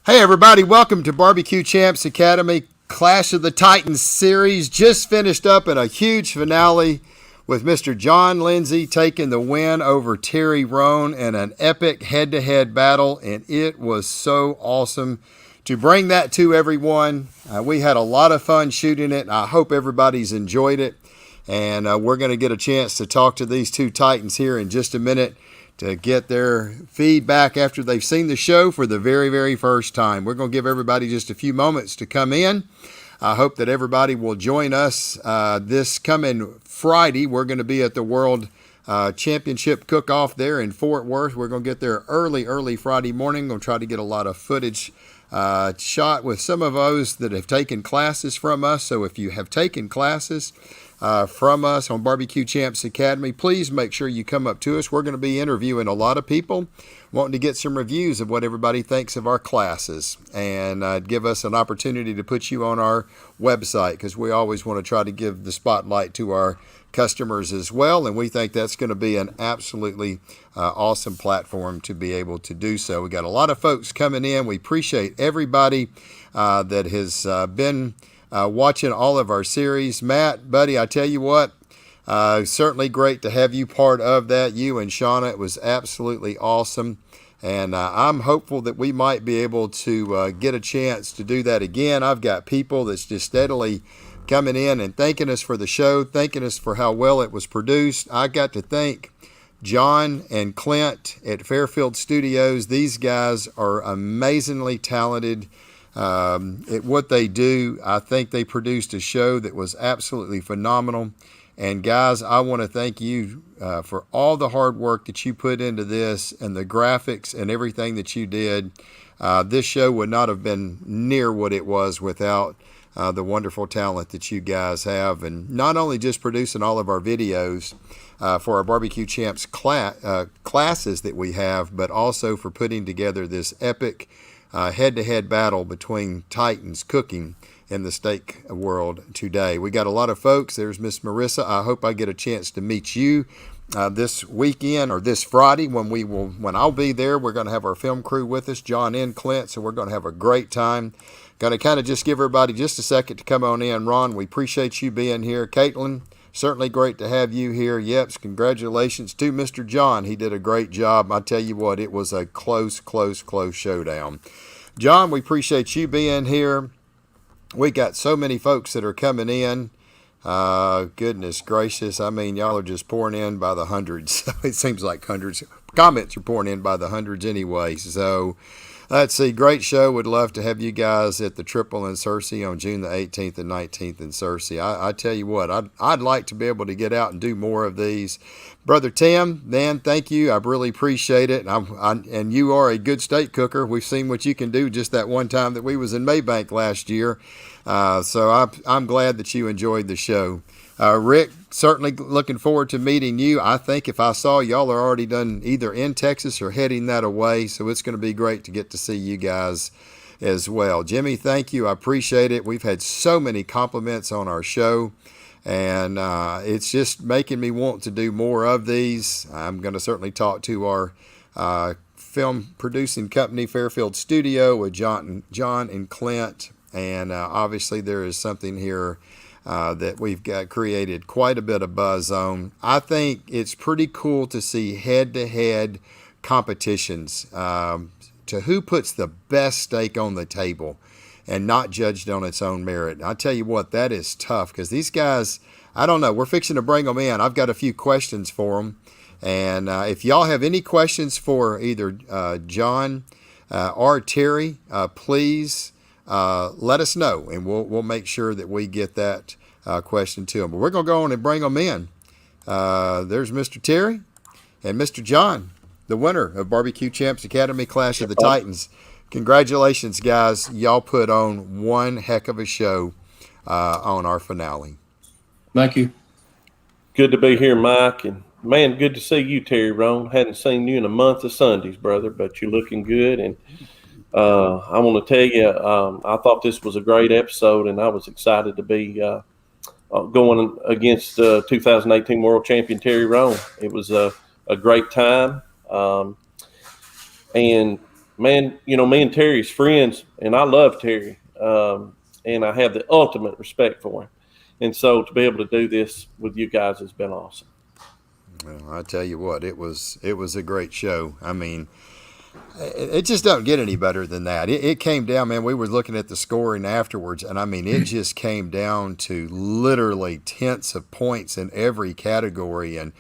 Hey everybody, welcome to Barbecue Champs Academy Clash of the Titans series. Just finished up in a huge finale with Mr. John Lindsay taking the win over Terry Roan in an epic head-to-head battle, and it was so awesome to bring that to everyone. We had a lot of fun shooting it. I hope everybody's enjoyed it, and we're going to get a chance to talk to these two Titans here in just a minute to get their feedback after they've seen the show for the very, very first time. We're going to give everybody just a few moments to come in. I hope that everybody will join us this coming Friday. We're going to be at the World Championship Cook-Off there in Fort Worth. We're going to get there early Friday morning. Going to try to get a lot of footage shot with some of those that have taken classes from us. So if you have taken classes from us on Barbecue Champs Academy, please make sure you come up to us. We're going to be interviewing a lot of people, wanting to get some reviews of what everybody thinks of our classes, and give us an opportunity to put you on our website, because we always want to try to give the spotlight to our customers as well, and we think that's going to be an absolutely awesome platform to be able to do so. We got a lot of folks coming in. We appreciate everybody that has been watching all of our series. Matt, buddy, I tell you what, certainly great to have you part of that. You and Shauna, it was absolutely awesome. And I'm hopeful that we might be able to get a chance to do that again. I've got people that's just steadily coming in and thanking us for the show, thanking us for how well it was produced. I got to thank John and Clint at Fairfield Studios. These guys are amazingly talented at what they do. I think they produced a show that was absolutely phenomenal. And guys, I want to thank you for all the hard work that you put into this and the graphics and everything that you did. This show would not have been near what it was without the wonderful talent that you guys have. And not only just producing all of our videos for our Barbecue Champs classes that we have, but also for putting together this epic head-to-head battle between Titans cooking in the steak world today. We got a lot of folks. There's Miss Marissa. I hope I get a chance to meet you this weekend or this Friday when I'll be there. We're going to have our film crew with us, John and Clint, so we're going to have a great time. Going to kind of just give everybody just a second to come on in. Ron, we appreciate you being here. Caitlin, certainly great to have you here. Yeps, congratulations to Mr. John. He did a great job. I tell you what, it was a close showdown. John, we appreciate you being here. We got so many folks that are coming in. Goodness gracious. I mean, y'all are just pouring in by the hundreds. It seems like hundreds. Comments are pouring in by the hundreds anyway. So let's see. Great show. Would love to have you guys at the Triple in Searcy on June the 18th and 19th in Searcy. I tell you what, I'd like to be able to get out and do more of these. Brother Tim, man, thank you. I really appreciate it. And you are a good steak cooker. We've seen what you can do just that one time that we was in Maybank last year. So I'm glad that you enjoyed the show. Rick, certainly looking forward to meeting you. I think if I saw y'all are already done either in Texas or heading that away, so it's going to be great to get to see you guys as well. Jimmy, thank you. I appreciate it. We've had so many compliments on our show, and it's just making me want to do more of these. I'm going to certainly talk to our film producing company, Fairfield Studio, with John and Clint, and obviously there is something here that we've got created quite a bit of buzz on. I think it's pretty cool to see head-to-head competitions to who puts the best steak on the table and not judged on its own merit. I tell you what, that is tough, because these guys, I don't know, we're fixing to bring them in. I've got a few questions for them. And if y'all have any questions for either John or Terry, please let us know, and we'll make sure that we get that question to them. But we're going to go on and bring them in. There's Mr. Terry and Mr. John, the winner of Barbecue Champs Academy Clash of the Titans. Congratulations, guys. Y'all put on one heck of a show on our finale. Thank you. Good to be here, Mike. And, man, good to see you, Terry Roan. Hadn't seen you in a month of Sundays, brother, but you're looking good. And I want to tell you, I thought this was a great episode, and I was excited to be going against 2018 World Champion Terry Roan. It was a great time. And man, me and Terry's friends, and I love Terry, and I have the ultimate respect for him. And so to be able to do this with you guys has been awesome. Well, I tell you what, it was a great show. I mean, it just doesn't get any better than that. It came down, man. We were looking at the scoring afterwards, and I mean, it just came down to literally tenths of points in every category. And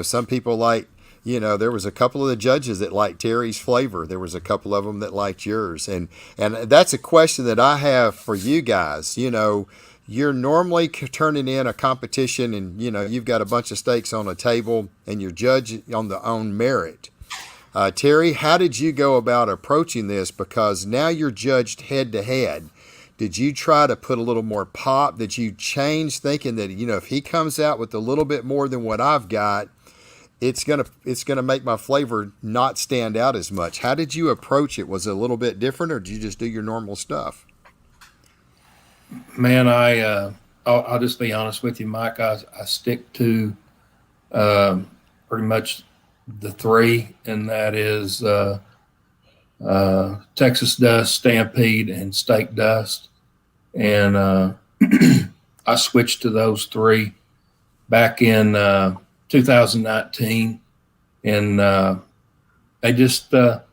some people there was a couple of the judges that liked Terry's flavor. There was a couple of them that liked yours, and that's a question that I have for you guys. You're normally turning in a competition, and you've got a bunch of steaks on a table, and you're judged on the own merit. Terry, how did you go about approaching this? Because now you're judged head to head. Did you try to put a little more pop? Did you change thinking that if he comes out with a little bit more than what I've got, it's gonna make my flavor not stand out as much? How did you approach it? Was it a little bit different, or did you just do your normal stuff? Man, I'll just be honest with you, Mike. I stick to pretty much the three, and that is Texas Dust, Stampede, and Steak Dust. And I switched to those three back in 2019, and they just bring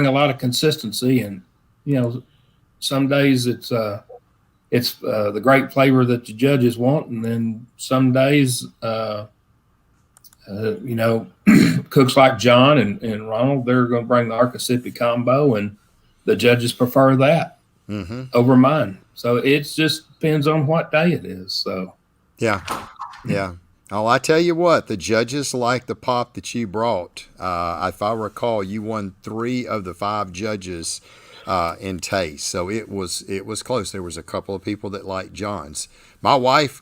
a lot of consistency. And some days it's the great flavor that the judges want, and then some days cooks like John and Ronald, they're going to bring the Arcasipi combo, and the judges prefer that over mine. So it just depends on what day it is. So yeah. Oh, I tell you what, the judges like the pop that you brought. If I recall, you won 3 of the 5 judges in taste, so it was close. There was a couple of people that liked John's. My wife,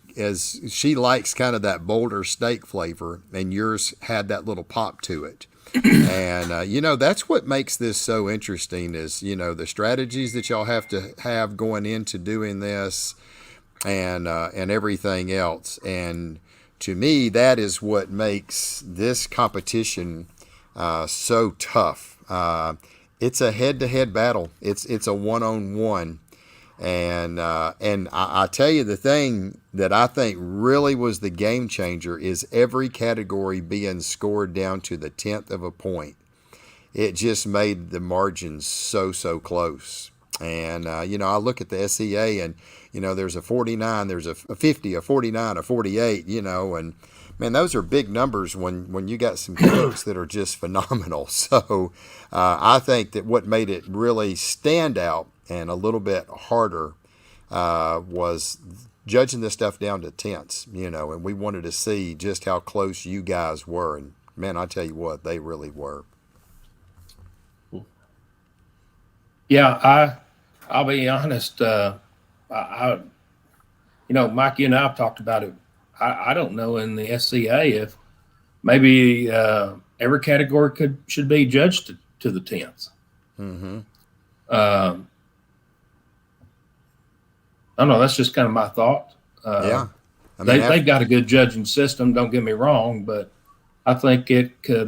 she likes kind of that bolder steak flavor, and yours had that little pop to it. And that's what makes this so interesting is the strategies that y'all have to have going into doing this, and everything else. And to me, that is what makes this competition so tough. It's a head-to-head battle. It's a one-on-one, and I tell you, the thing that I think really was the game changer is every category being scored down to the 10th of a point. It just made the margins so close. And I look at the SEA, and there's a 49, there's a 50, a 49, a 48, and man, those are big numbers when you got some cooks that are just phenomenal. So I think that what made it really stand out and a little bit harder was judging this stuff down to tenths, and we wanted to see just how close you guys were. And man, I tell you what, they really were. Yeah, I'll be honest. Mike, you and I have talked about it. I don't know in the SCA if maybe every category should be judged to the 10th. I don't know. That's just kind of my thought. Yeah. They've got a good judging system. Don't get me wrong, but I think it could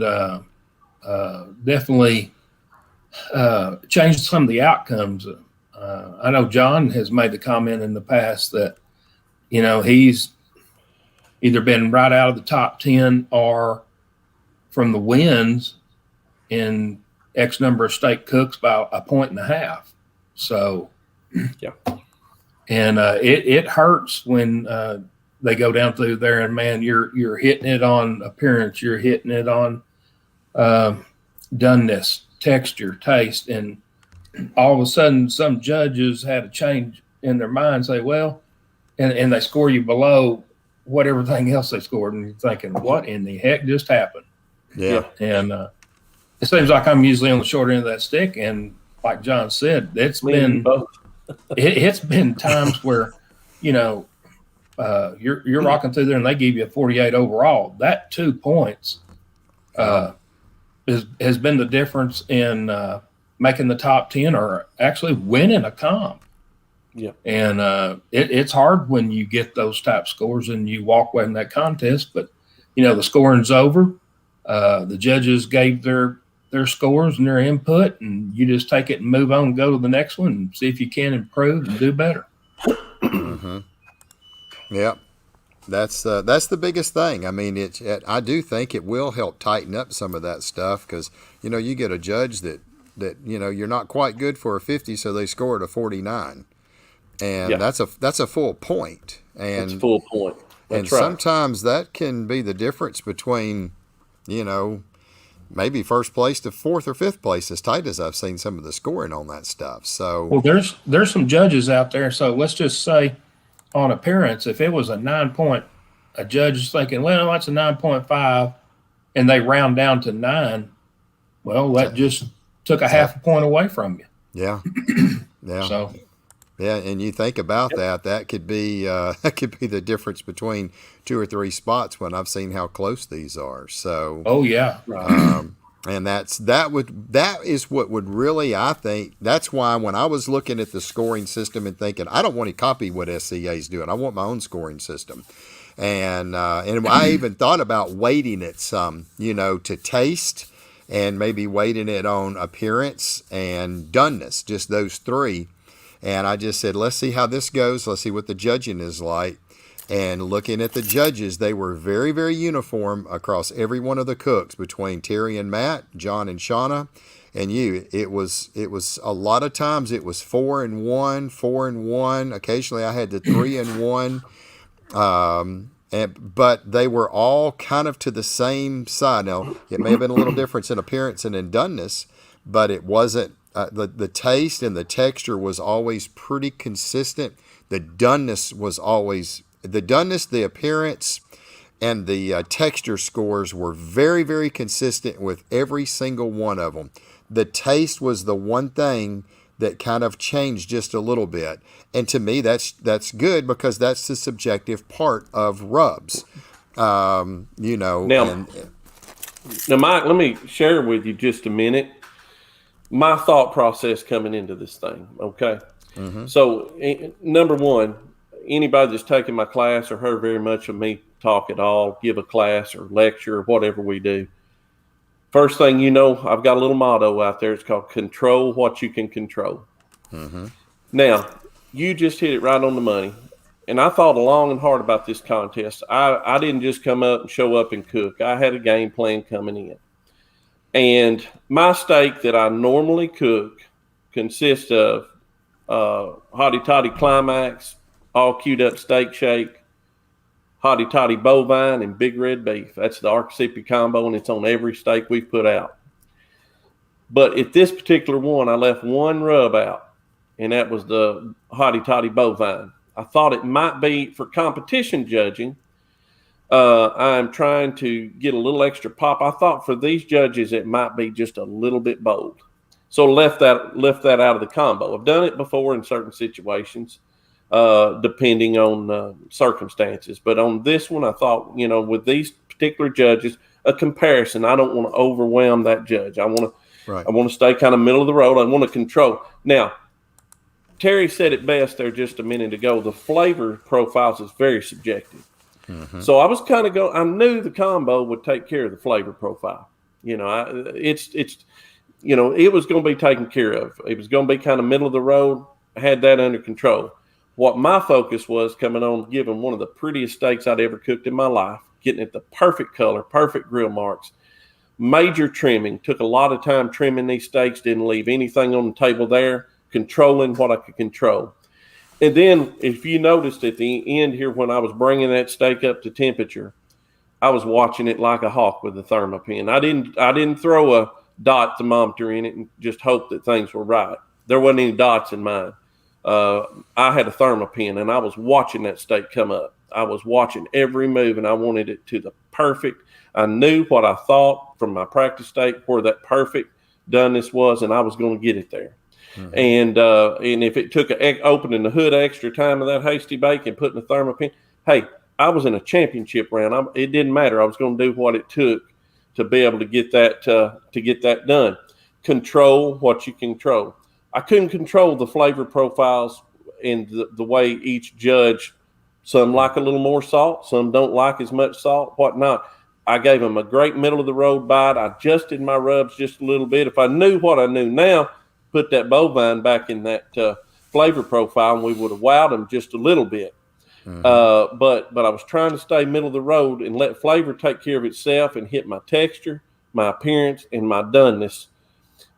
definitely change some of the outcomes. I know John has made the comment in the past that, he's either been right out of the top 10 or from the wins in X number of steak cooks by 1.5 points. So, yeah. And it hurts when they go down through there and, man, you're hitting it on appearance, you're hitting it on doneness, texture, taste, and all of a sudden some judges had a change in their mind, say, well, and they score you below what everything else they scored, and you're thinking, what in the heck just happened? Yeah. And it seems like I'm usually on the short end of that stick, and like John said, it's been times where you're rocking through there and they give you a 48 overall. That 2 points has been the difference in making the top 10 or actually winning a comp. Yeah. And it's hard when you get those type scores and you walk away in that contest, but the scoring's over. The judges gave their their scores and their input, and you just take it and move on and go to the next one and see if you can improve and do better. Mm-hmm. Yep. That's the biggest thing. I mean, I do think it will help tighten up some of that stuff because, you get a judge that you're not quite good for a 50, so they score at a 49. And that's a full point. And that's a full point. That's right. Sometimes that can be the difference between, maybe first place to fourth or fifth place, as tight as I've seen some of the scoring on that stuff. So, well, there's some judges out there. So let's just say on appearance, if it was a 9 point, a judge is thinking, well, that's a 9.5, and they round down to 9. Well, that just took a half a point away from you. Yeah. Yeah. So. Yeah, and you think about that could be the difference between 2 or 3 spots when I've seen how close these are. So, oh yeah, and that is what would really, I think, that's why when I was looking at the scoring system and thinking I don't want to copy what SCA is doing, I want my own scoring system, and I even thought about weighting it some, to taste and maybe weighting it on appearance and doneness, just those 3. And I just said, let's see how this goes. Let's see what the judging is like. And looking at the judges, they were very, very uniform across every one of the cooks between Terry and Matt, John and Shauna, and you. It was a lot of times it was 4 and 1, 4 and 1. Occasionally I had the 3 and 1. But they were all kind of to the same side. Now, it may have been a little difference in appearance and in doneness, but it wasn't. The taste and the texture was always pretty consistent. The doneness, the appearance, and the texture scores were very, very consistent with every single one of them. The taste was the one thing that kind of changed just a little bit. And to me, that's good because that's the subjective part of rubs. Now, Mike, let me share with you just a minute my thought process coming into this thing, okay? Mm-hmm. So, number one, anybody that's taken my class or heard very much of me talk at all, give a class or lecture or whatever we do, first thing I've got a little motto out there. It's called control what you can control. Mm-hmm. Now, you just hit it right on the money. And I thought long and hard about this contest. I didn't just come up and show up and cook. I had a game plan coming in. And my steak that I normally cook consists of Hotty Toddy Climax, all queued up steak shake, Hotty Toddy bovine, and big red beef. That's the Archipelago combo, and it's on every steak we've put out. But at this particular one, I left one rub out, and that was the Hotty Toddy bovine. I thought it might be for competition judging. I'm trying to get a little extra pop. I thought for these judges it might be just a little bit bold, so left that out of the combo. I've done it before in certain situations, depending on circumstances. But on this one, I thought with these particular judges, a comparison. I don't want to overwhelm that judge. I want to stay kind of middle of the road. I want to control. Now, Terry said it best there just a minute ago. The flavor profiles is very subjective. Mm-hmm. So I was kind of I knew the combo would take care of the flavor profile. It was going to be taken care of. It was going to be kind of middle of the road. I had that under control. What my focus was coming on, giving one of the prettiest steaks I'd ever cooked in my life, getting it the perfect color, perfect grill marks, major trimming. Took a lot of time trimming these steaks. Didn't leave anything on the table there. Controlling what I could control. And then if you noticed at the end here, when I was bringing that steak up to temperature, I was watching it like a hawk with a thermopin. I didn't throw a dot thermometer in it and just hope that things were right. There wasn't any dots in mine. I had a thermopin, and I was watching that steak come up. I was watching every move, and I wanted it to the perfect. I knew what I thought from my practice steak where that perfect doneness was, and I was going to get it there. Mm-hmm. And if it took opening the hood extra time of that hasty bake and putting the thermopin, hey, I was in a championship round. It didn't matter. I was going to do what it took to be able to get that done. Control what you control. I couldn't control the flavor profiles and the way each judge. Some like a little more salt. Some don't like as much salt. Whatnot. I gave them a great middle of the road bite. I adjusted my rubs just a little bit. If I knew what I knew now, put that bovine back in that flavor profile, and we would have wowed them just a little bit. But I was trying to stay middle of the road and let flavor take care of itself and hit my texture, my appearance, and my doneness.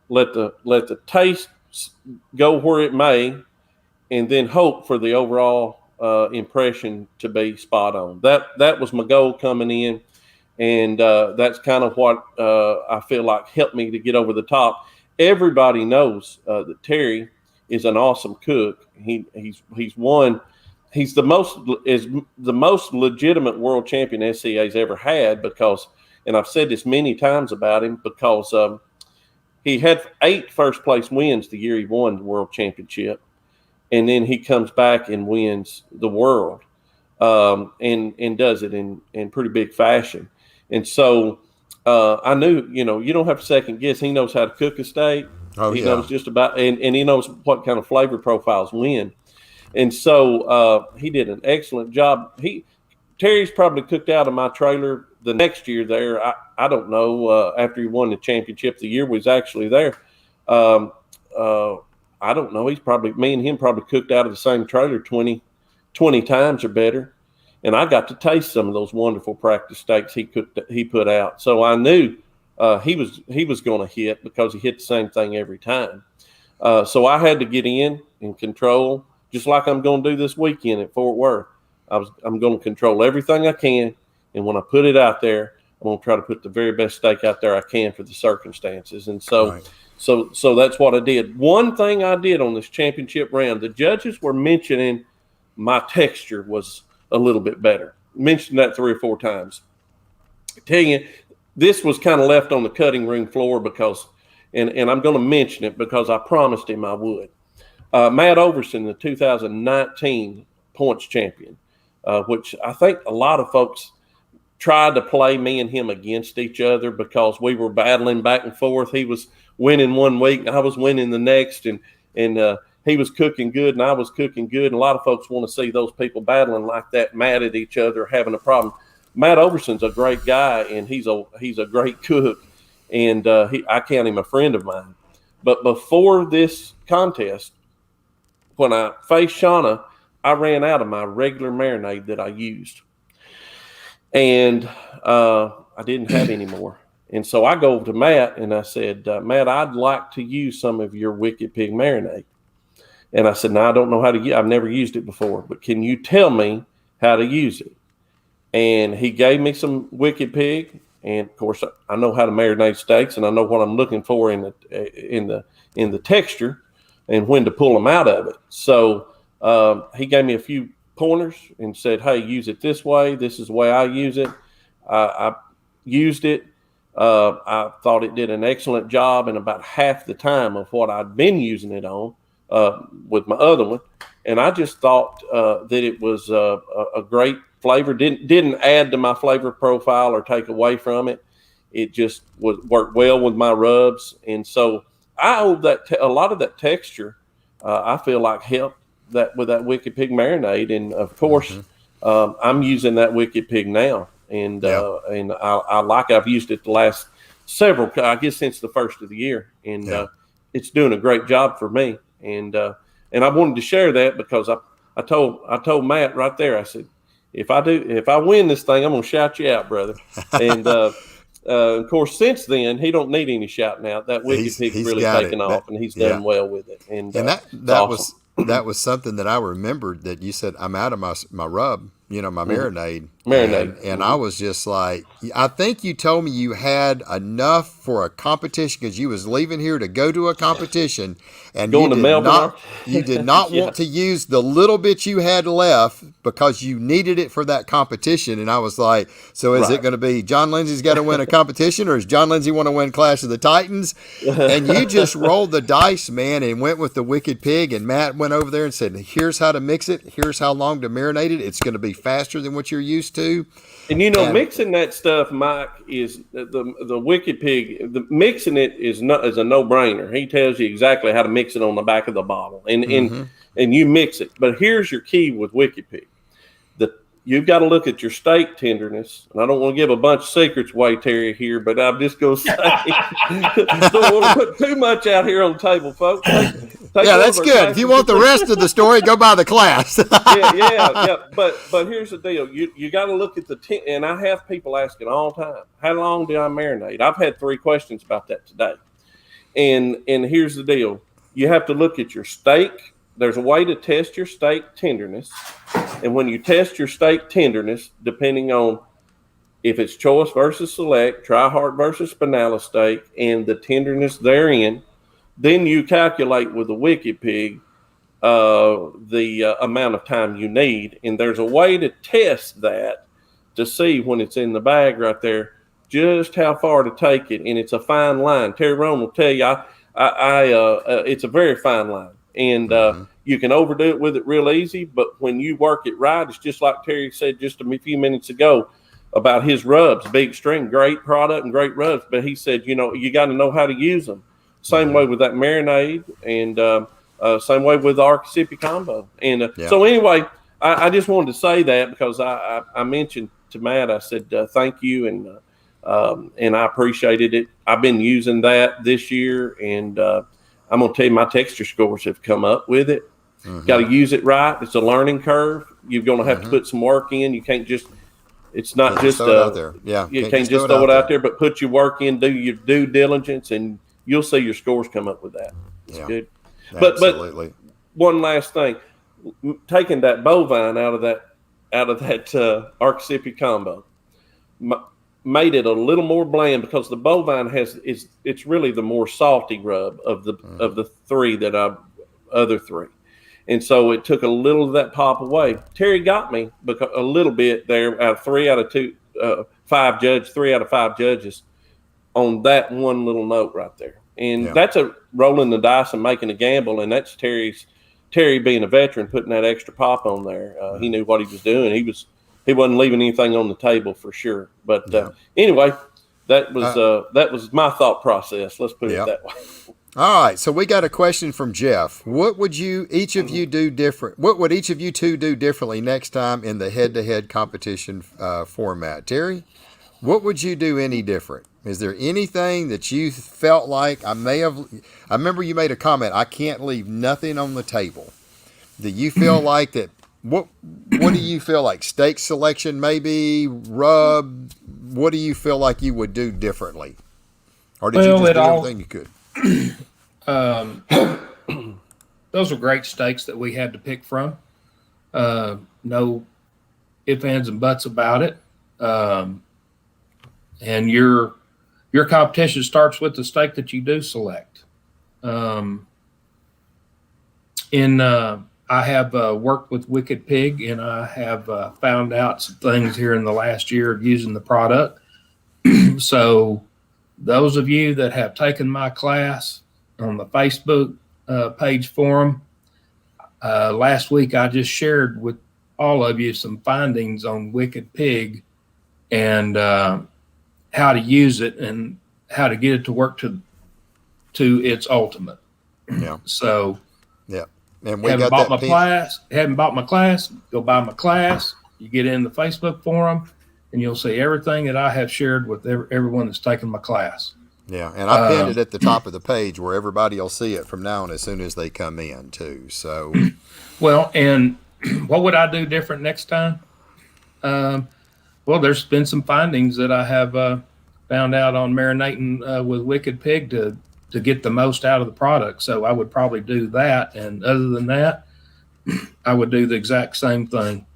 Let the taste go where it may, and then hope for the overall impression to be spot on. That was my goal coming in, and that's kind of what I feel like helped me to get over the top. Everybody knows that Terry is an awesome cook. He's won. He's the most legitimate world champion SCA's ever had because, and I've said this many times about him, because he had 8 first place wins the year he won the world championship, and then he comes back and wins the world, and does it in pretty big fashion. And so I knew, you don't have to second guess. He knows how to cook a steak. He knows just about, and he knows what kind of flavor profiles win. And so he did an excellent job. Terry's probably cooked out of my trailer the next year there. I don't know, after he won the championship the year we was actually there. I don't know. Me and him probably cooked out of the same trailer 20 times or better. And I got to taste some of those wonderful practice steaks he put out. So I knew he was going to hit, because he hit the same thing every time. So I had to get in and control, just like I'm going to do this weekend at Fort Worth. I'm going to control everything I can, and when I put it out there, I'm going to try to put the very best steak out there I can for the circumstances. And so, right. so that's what I did. One thing I did on this championship round, the judges were mentioning my texture was a little bit better. Mentioned that 3 or 4 times. I tell you, this was kind of left on the cutting room floor because, and I'm going to mention it because I promised him I would. Matt Overson, the 2019 points champion, which I think a lot of folks tried to play me and him against each other because we were battling back and forth. He was winning one week and I was winning the next, and he was cooking good and I was cooking good. And a lot of folks want to see those people battling like that, mad at each other, having a problem. Matt Overson's a great guy, and he's a great cook, and I count him a friend of mine. But before this contest, when I faced Shauna, I ran out of my regular marinade that I used, and I didn't have any more. And so I go over to Matt and I said, Matt, I'd like to use some of your Wicked Pig marinade. And I said, no, I don't know how to use it. I've never used it before, but can you tell me how to use it? And he gave me some Wicked Pig, and of course I know how to marinate steaks, and I know what I'm looking for in the texture and when to pull them out of it. So he gave me a few pointers and said, hey, use it this way. This is the way I use it. I used it. I thought it did an excellent job in about half the time of what I'd been using it on with my other one. And I just thought that it was a great flavor. Didn't add to my flavor profile or take away from it. It just worked well with my rubs. And so I owe that a lot of that texture, I feel like helped that with that Wicked Pig marinade. And of course, I'm using that Wicked Pig now. And I like I've used it the last several, I guess since the first of the year. And it's doing a great job for me. And I wanted to share that because I told Matt right there, I said, if I win this thing, I'm going to shout you out, brother. And of course, since then, he don't need any shouting out. That Wicked Pig's really taken off, and he's done well with it. And that awesome. that was something that I remembered that you said, I'm out of my rub, my marinade. And I was just like, I think you told me you had enough for a competition because you was leaving here to go to a competition, and going to Melbourne. You did not want to use the little bit you had left because you needed it for that competition. And I was like, so is it going to be John Lindsay's got to win a competition, or does John Lindsay want to win Clash of the Titans? And you just rolled the dice, man, and went with the Wicked Pig. And Matt went over there and said, here's how to mix it. Here's how long to marinate it. It's going to be faster than what you're used to. And mixing that stuff, Mike, is the Wicked Pig. Mixing it is a no-brainer. He tells you exactly how to mix it on the back of the bottle, and you mix it. But here's your key with Wicked Pig: you've got to look at your steak tenderness. And I don't want to give a bunch of secrets away, Terry, here, but I'm just going to say, don't want to put too much out here on the table, folks. Yeah, that's good. If you want the rest of the story, go by the class. yeah. But here's the deal. You got to look at and I have people asking all the time, how long do I marinate? I've had 3 questions about that today. And here's the deal. You have to look at your steak. There's a way to test your steak tenderness. And when you test your steak tenderness, depending on if it's choice versus select, try-hard versus finalist steak, and the tenderness therein, then you calculate with the Wicked Pig the amount of time you need. And there's a way to test that to see when it's in the bag right there just how far to take it. And it's a fine line. Terry Roan will tell you, it's a very fine line. And you can overdo it with it real easy, but when you work it right, it's just like Terry said just a few minutes ago about his rubs, Big String, great product and great rubs. But he said, you got to know how to use them. Same way with that marinade, and same way with the Archisipi combo. And so anyway, I just wanted to say that because I mentioned to Matt, I said, thank you. And I appreciated it. I've been using that this year, and I'm going to tell you, my texture scores have come up with it. Got to use it right. It's a learning curve. You're going to have to put some work in. You can't just, it's not just, throw it out there. Yeah. You can't just throw it out there, but put your work in, do your due diligence, and you'll see your scores come up with that. It's good. Absolutely. But one last thing, taking that bovine out of that Archisipi combo made it a little more bland because the bovine it's really the more salty rub of the other three. And so it took a little of that pop away. Terry got me because a little bit there out of 3 out of 5 judges on that one little note right there. And that's a rolling the dice and making a gamble. And that's Terry being a veteran, putting that extra pop on there. He knew what he was doing. He wasn't leaving anything on the table for sure. But anyway, that was my thought process. Let's put it that way. All right. So we got a question from Jeff. What would each of you do different? What would each of you two do differently next time in the head-to-head competition format? Terry, what would you do any different? Is there anything that you felt like I remember you made a comment, I can't leave nothing on the table. Do you feel like that? What do you feel like? Steak selection, maybe rub? What do you feel like you would do differently, or did you just do everything you could? Those are great steaks that we had to pick from. No ifs, ands, and buts about it. And your competition starts with the steak that you do select. I have worked with Wicked Pig, and I have found out some things here in the last year of using the product. So those of you that have taken my class on the Facebook page forum, last week I just shared with all of you some findings on Wicked Pig and how to use it and how to get it to work to its ultimate. Yeah. So and we haven't got bought my class, go buy my class. You get in the Facebook forum and you'll see everything that I have shared with everyone that's taken my class. Yeah, and I pinned it at the top of the page where everybody will see it from now on as soon as they come in too. So, well, and what would I do different next time? Well, there's been some findings that I have found out on marinating with Wicked Pig to get the most out of the product. So I would probably do that. And other than that, I would do the exact same thing.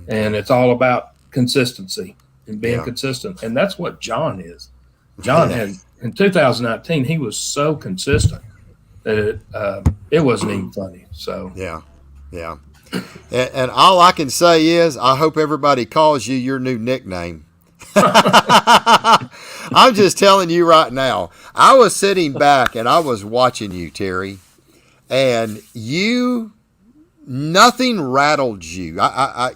And it's all about consistency and being consistent. And that's what John is. John had, in 2019, he was so consistent that it wasn't even funny. So, yeah. And all I can say is I hope everybody calls you your new nickname. I'm just telling you right now. I was sitting back and I was watching you, Terry, and nothing rattled you. I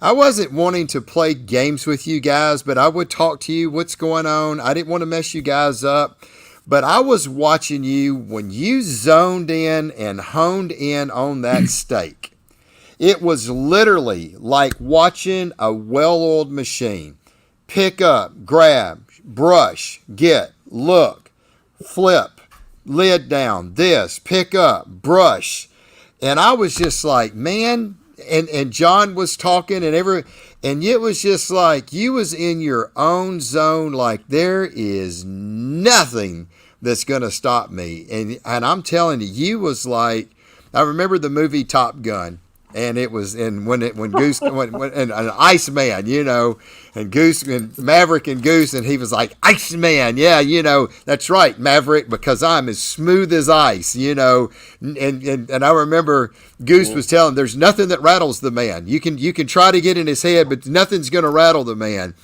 wasn't wanting to play games with you guys, but I would talk to you. What's going on? I didn't want to mess you guys up, but I was watching you when you zoned in and honed in on that steak. It was literally like watching a well-oiled machine. Pick up, grab, brush, get, look, flip, lid down, this, pick up, brush. And I was just like, man, and John was talking and it was just like you was in your own zone, like there is nothing that's going to stop me. And I'm telling you, you was like, I remember the movie Top Gun. And it was, and when Goose, and an Iceman, you know, and Goose, and Maverick and Goose, and he was like, Iceman, yeah, you know, that's right, Maverick, because I'm as smooth as ice, you know. And I remember Goose was telling him, there's nothing that rattles the man. You can try to get in his head, but nothing's going to rattle the man.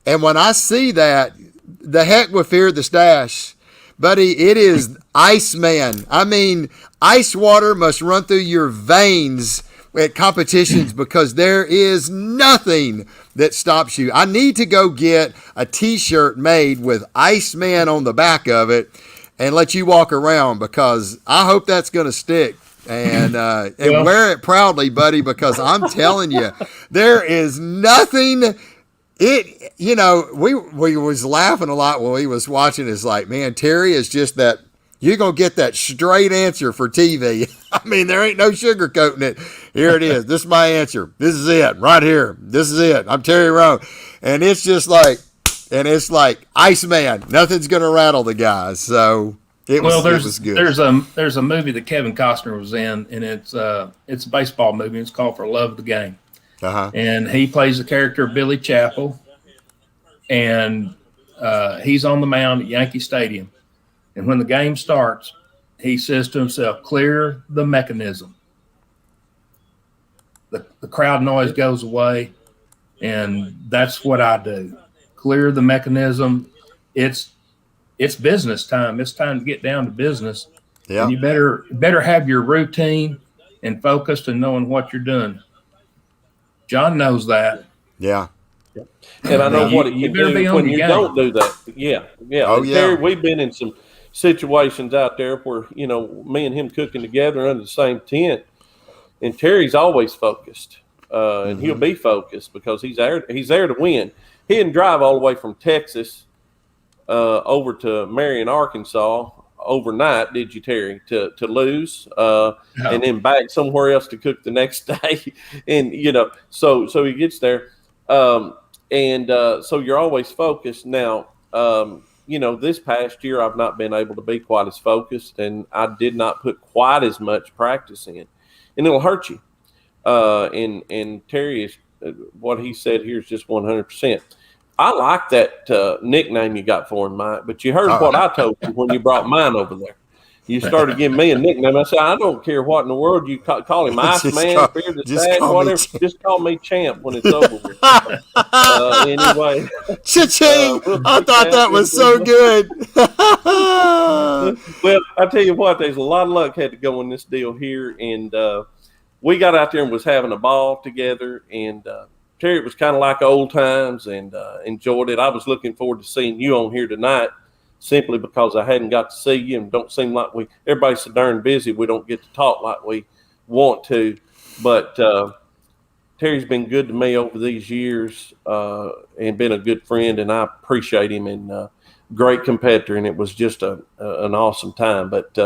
And when I see that, the heck with Fear the Stash, buddy, it is Iceman. I mean, ice water must run through your veins at competitions because there is nothing that stops you. I need to go get a t-shirt made with Iceman on the back of it and let you walk around, because I hope that's going to stick. And wear it proudly, buddy, because I'm telling you, there is nothing. We was laughing a lot when we was watching. It's like, man, Terry is just that. You're going to get that straight answer for TV. I mean, there ain't no sugarcoating it. Here it is. This is my answer. This is it right here. This is it. I'm Terry Roan. And it's just like, Iceman. Nothing's going to rattle the guys. So it was good. There's a movie that Kevin Costner was in, and it's a baseball movie. It's called For Love of the Game. Uh-huh. And he plays the character Billy Chappell. And he's on the mound at Yankee Stadium. And when the game starts, he says to himself, clear the mechanism. The crowd noise goes away, and that's what I do. Clear the mechanism. It's business time. It's time to get down to business. Yeah. And you better have your routine and focused and knowing what you're doing. John knows that. Yeah. And I know what you do when you don't do that. Yeah. Yeah. Oh, yeah. Terry, we've been in some situations out there where, me and him cooking together under the same tent, and Terry's always focused, and he'll be focused because he's there to win. He didn't drive all the way from Texas over to Marion, Arkansas overnight, did you, Terry, to lose, no. And then back somewhere else to cook the next day. And, so he gets there. So you're always focused. Now, this past year I've not been able to be quite as focused, and I did not put quite as much practice in, and it'll hurt you. And Terry is what he said here is just 100%. I like that nickname you got for him, Mike, but you heard what I told you when you brought mine over there. You started giving me a nickname. I said, I don't care what in the world you call him, Iceman, Fear the Stash, whatever. Just call me Champ when it's over with. Anyway. Cha-ching! I thought that was so good. Well, I tell you what, there's a lot of luck had to go in this deal here, and we got out there and was having a ball together, and Terry, it was kind of like old times, and enjoyed it. I was looking forward to seeing you on here tonight, simply because I hadn't got to see you, and don't seem like everybody's so darn busy we don't get to talk like we want to. But Terry's been good to me over these years and been a good friend, and I appreciate him, and great competitor, and it was just an awesome time. But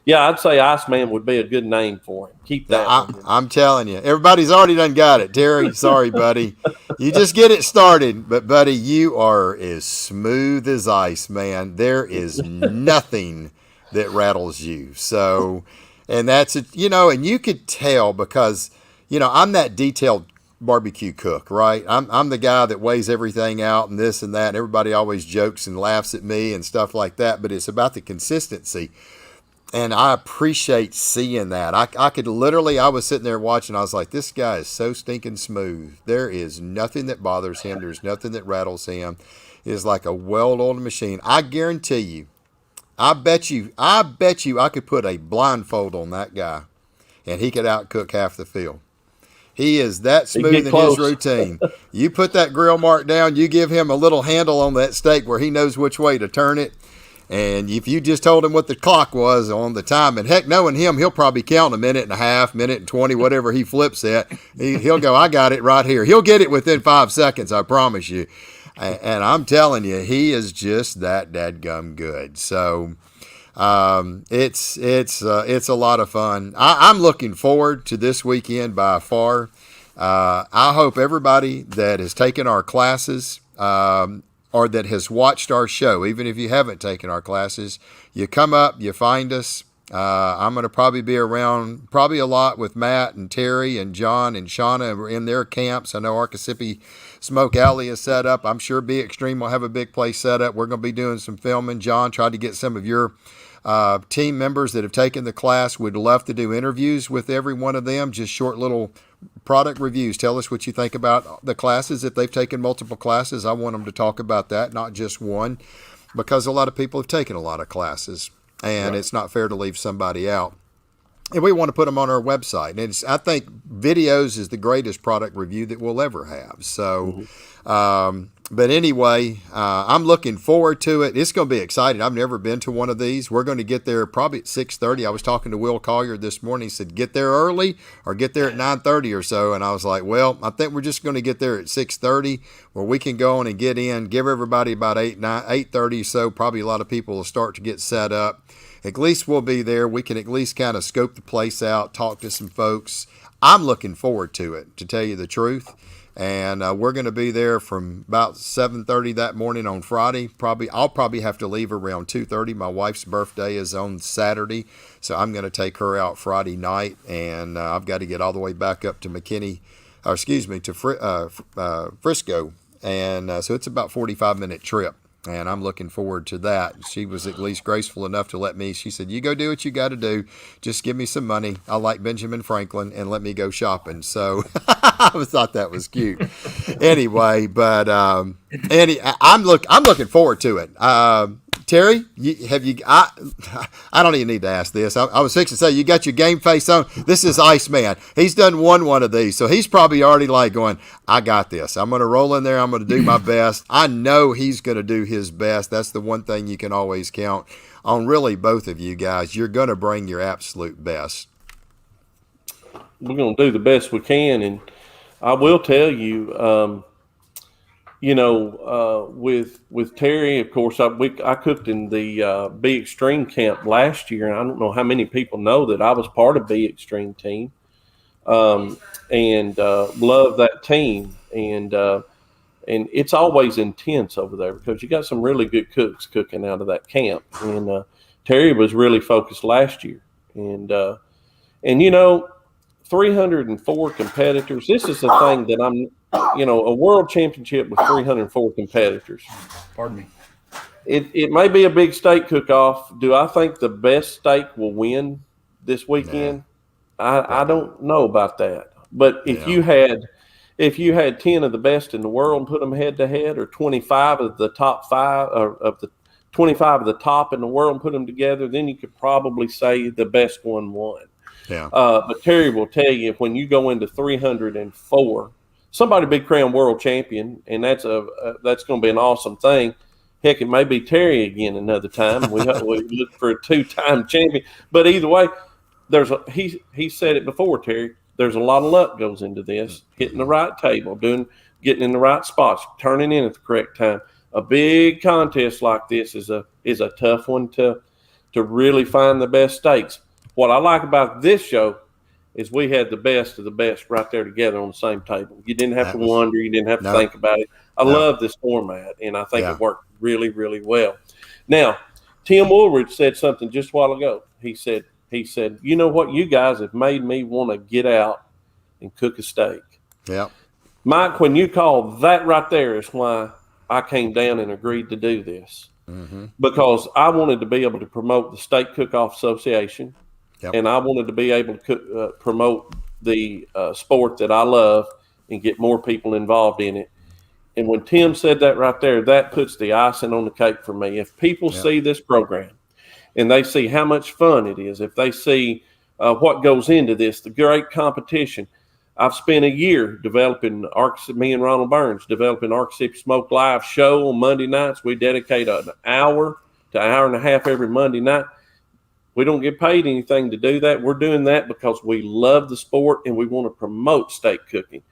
I'd say Iceman would be a good name for him. Keep that. I'm telling you, everybody's already done got it. Terry, sorry, buddy. You just get it started. But, buddy, you are as smooth as ice, man. There is nothing that rattles you. So, and that's it, and you could tell because, I'm that detailed barbecue cook, right? I'm the guy that weighs everything out and this and that, and everybody always jokes and laughs at me and stuff like that, but it's about the consistency, and I appreciate seeing that. I could literally, I was sitting there watching, I was like, this guy is so stinking smooth. There is nothing that bothers him. There's nothing that rattles him. It's like a well-oiled machine. I guarantee you, I bet you I could put a blindfold on that guy and he could outcook half the field. He is that smooth in his routine. You put that grill mark down, you give him a little handle on that steak where he knows which way to turn it, And if you just told him what the clock was on the time, and heck, knowing him, he'll probably count a minute and a half, minute and 20, whatever he flips at. He'll go, I got it right here. He'll get it within 5 seconds, I promise you. And I'm telling you, he is just that dadgum good. So it's a lot of fun. I'm looking forward to this weekend by far. I hope everybody that has taken our classes or that has watched our show, even if you haven't taken our classes, you come up, you find us. I'm going to probably be around probably a lot with Matt and Terry and John and Shauna. We're in their camps. I know Arcasipi Smoke Alley is set up. I'm sure Be Extreme will have a big place set up. We're going to be doing some filming. John, tried to get some of your team members that have taken the class. We'd love to do interviews with every one of them, just short little product reviews. Tell us what you think about the classes. If they've taken multiple classes, I want them to talk about that, not just one, because a lot of people have taken a lot of classes, and It's not fair to leave somebody out. And we want to put them on our website. And I think videos is the greatest product review that we'll ever have. So, but anyway, I'm looking forward to it. It's going to be exciting. I've never been to one of these. We're going to get there probably at 6:30. I was talking to Will Collier this morning. He said, get there early or get there at 9:30 or so. And I was like, well, I think we're just going to get there at 6:30 where we can go on and get in, give everybody about 8:30 or so. Probably a lot of people will start to get set up. At least we'll be there. We can at least kind of scope the place out, talk to some folks. I'm looking forward to it, to tell you the truth. And we're going to be there from about 7:30 that morning on Friday. I'll probably have to leave around 2:30. My wife's birthday is on Saturday, so I'm going to take her out Friday night, and I've got to get all the way back up to Frisco, and so it's about 45-minute trip. And I'm looking forward to that. She was at least graceful enough to let me. She said, you go do what you got to do. Just give me some money. I like Benjamin Franklin, and let me go shopping. So I thought that was cute. Anyway, but I'm looking forward to it. Terry, I don't even need to ask this. I was fixing to say, you got your game face on. This is Iceman. He's done one of these, so he's probably already like going, I got this. I'm going to roll in there. I'm going to do my best. I know he's going to do his best. That's the one thing you can always count on, really, both of you guys. You're going to bring your absolute best. We're going to do the best we can, and I will tell you, with Terry, of course, I cooked in the Be Extreme camp last year, and I don't know how many people know that I was part of Be Extreme team, and love that team, and it's always intense over there because you got some really good cooks cooking out of that camp, and Terry was really focused last year, and 304 competitors. This is the thing that I'm. A world championship with 304 competitors. Pardon me. It may be a big steak cook-off. Do I think the best steak will win this weekend? Nah. I don't know about that. But if you had 10 of the best in the world and put them head to head, or 25 of the top five, or of the 25 of the top in the world and put them together, then you could probably say the best one won. Yeah. But Terry will tell you, when you go into 304. Somebody big crown world champion, and that's going to be an awesome thing. Heck, it may be Terry again another time. We look for a 2-time champion, but either way, he said it before, Terry. There's a lot of luck goes into this. Hitting the right table, getting in the right spots, turning in at the correct time. A big contest like this is a tough one to really find the best steaks. What I like about this show is we had the best of the best right there together on the same table. You didn't have to wonder. You didn't have to think about it. I love this format, and I think it worked really, really well. Now, Tim Woolridge said something just a while ago. He said, you know what? You guys have made me want to get out and cook a steak. Yeah. Mike, when you called, that right there is why I came down and agreed to do this. Mm-hmm. Because I wanted to be able to promote the Steak Cook-Off Association. Yep. And I wanted to be able to promote the sport that I love and get more people involved in it. And when Tim said that right there, that puts the icing on the cake for me. If people see this program and they see how much fun it is, if they see what goes into this, the great competition. I've spent a year developing me and Ronald Burns developing Arcasipi Smoke Live show on Monday nights. We dedicate an hour to an hour and a half every Monday night. We don't get paid anything to do that. We're doing that because we love the sport and we want to promote steak cooking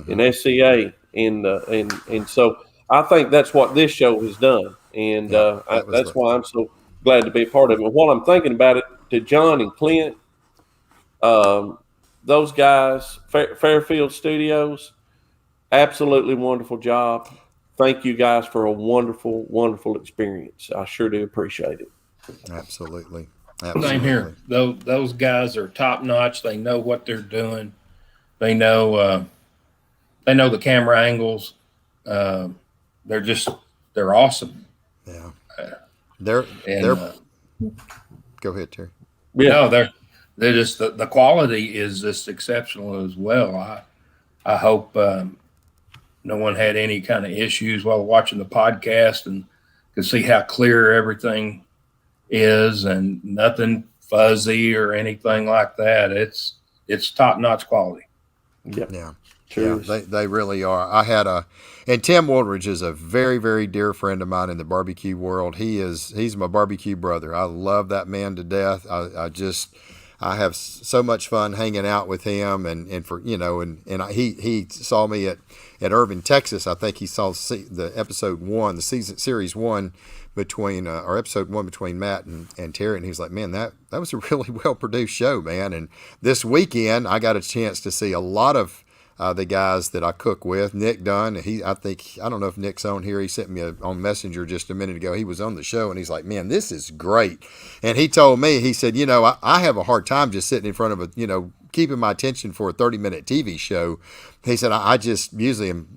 in SCA. And so I think that's what this show has done. And that's why I'm so glad to be a part of it. And while I'm thinking about it, to John and Clint, those guys, Fairfield Studios, absolutely wonderful job. Thank you guys for a wonderful, wonderful experience. I sure do appreciate it. Absolutely. Same here. Those guys are top notch. They know what they're doing. They know the camera angles. They're awesome. Yeah. They're go ahead, Terry. Yeah. No, they're just the quality is just exceptional as well. I hope no one had any kind of issues while watching the podcast and could see how clear everything is and nothing fuzzy or anything like that. It's top-notch quality. Yeah. Sure. Yeah, they really are. And Tim Woolridge is a very, very dear friend of mine in the barbecue world. He's my barbecue brother. I love that man to death. I have so much fun hanging out with him, and he saw me at Irving, Texas. I think he saw the episode 1, the series 1 between or episode 1 between Matt and Terry, and he was like, man, that was a really well produced show, man. And this weekend I got a chance to see a lot of the guys that I cook with. Nick Dunn, I don't know if Nick's on here. He sent me on Messenger just a minute ago. He was on the show, and he's like, man, this is great. And he told me, he said, I have a hard time just sitting in front of keeping my attention for a 30-minute TV show. He said, I just usually am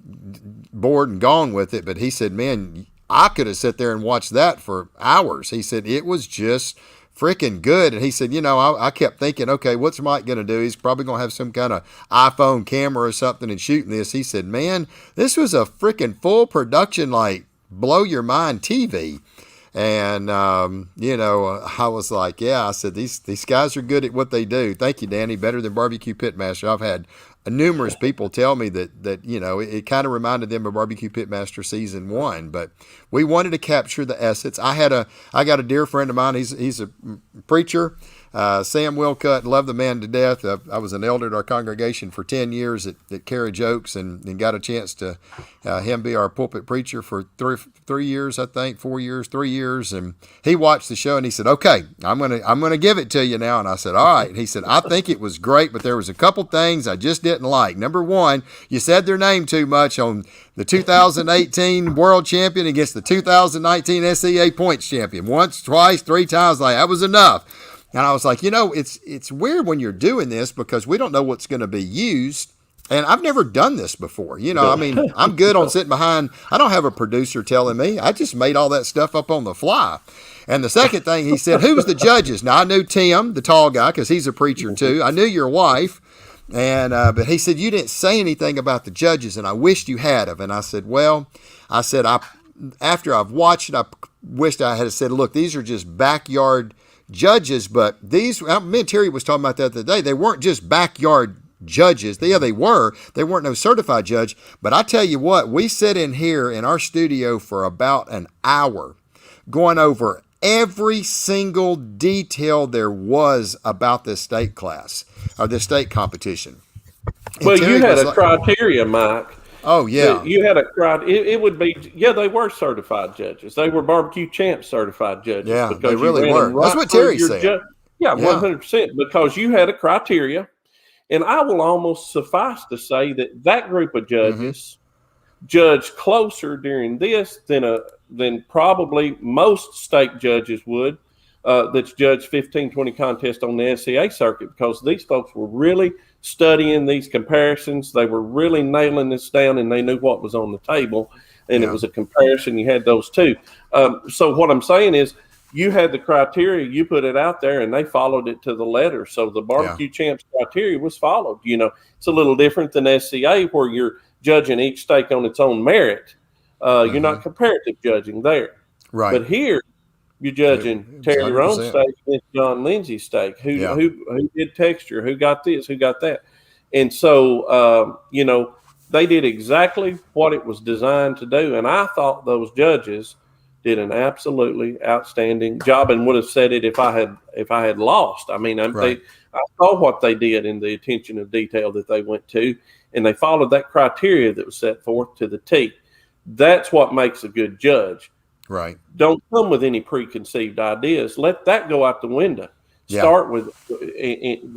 bored and gone with it. But he said, man, I could have sat there and watched that for hours. He said, it was just freaking good. And he said, I kept thinking, okay, what's Mike going to do? He's probably going to have some kind of iPhone camera or something and shooting this. He said, man, this was a freaking full production, like blow your mind TV. And, I was like, yeah, I said, these guys are good at what they do. Thank you, Danny. Better than Barbecue Pitmaster. I've had numerous people tell me that it kind of reminded them of Barbecue Pitmaster season 1, but we wanted to capture the essence. I got a dear friend of mine. He's a preacher, Sam Wilcutt. Love the man to death. I was an elder at our congregation for 10 years at Carriage Oaks, and got a chance to him be our pulpit preacher for 3 years, I think, 4 years, 3 years. And he watched the show and he said, okay, I'm gonna give it to you now. And I said, all right. He said, I think it was great, but there was a couple things I just didn't like. Number one, you said their name too much on the 2018 world champion against the 2019 SEA points champion. Once, twice, 3 times. Like, that was enough. And I was like, it's weird when you're doing this because we don't know what's going to be used. And I've never done this before. I'm good on sitting behind. I don't have a producer telling me. I just made all that stuff up on the fly. And the second thing he said, who's the judges? Now, I knew Tim, the tall guy, because he's a preacher too. I knew your wife. And but he said, you didn't say anything about the judges, and I wished you had of. And I said, after I've watched it, I wished I had said, look, these are just backyard judges, but these, me and Terry was talking about that the other day, they weren't just backyard judges. They weren't no certified judge. But I tell you what, we sit in here in our studio for about an hour going over every single detail there was about this state class or this state competition. And well, Terry you had a criteria, Mike. Oh, yeah. You had a criteria. It would be, they were certified judges. They were Barbecue Champs certified judges. Yeah, they really were. That's what Terry said. 100%, because you had a criteria. And I will almost suffice to say that group of judges judged closer during this than probably most state judges would that's judged 15, 20 contests on the SCA circuit, because these folks were really studying these comparisons. They were really nailing this down, and they knew what was on the table, and it was a comparison. You had those two. So what I'm saying is, you had the criteria, you put it out there, and they followed it to the letter. So the Barbecue Champs criteria was followed. It's a little different than SCA, where you're judging each steak on its own merit. You're not comparative judging there. Right. But here, you're judging Terry Roan's steak against John Lindsay's steak. Who did texture? Who got this? Who got that? And so, they did exactly what it was designed to do. And I thought those judges did an absolutely outstanding job, and would have said it if I had lost. I mean, Right. I saw what they did in the attention of detail that they went to, and they followed that criteria that was set forth to the T. That's what makes a good judge. Right. Don't come with any preconceived ideas. Let that go out the window. Yeah. Start with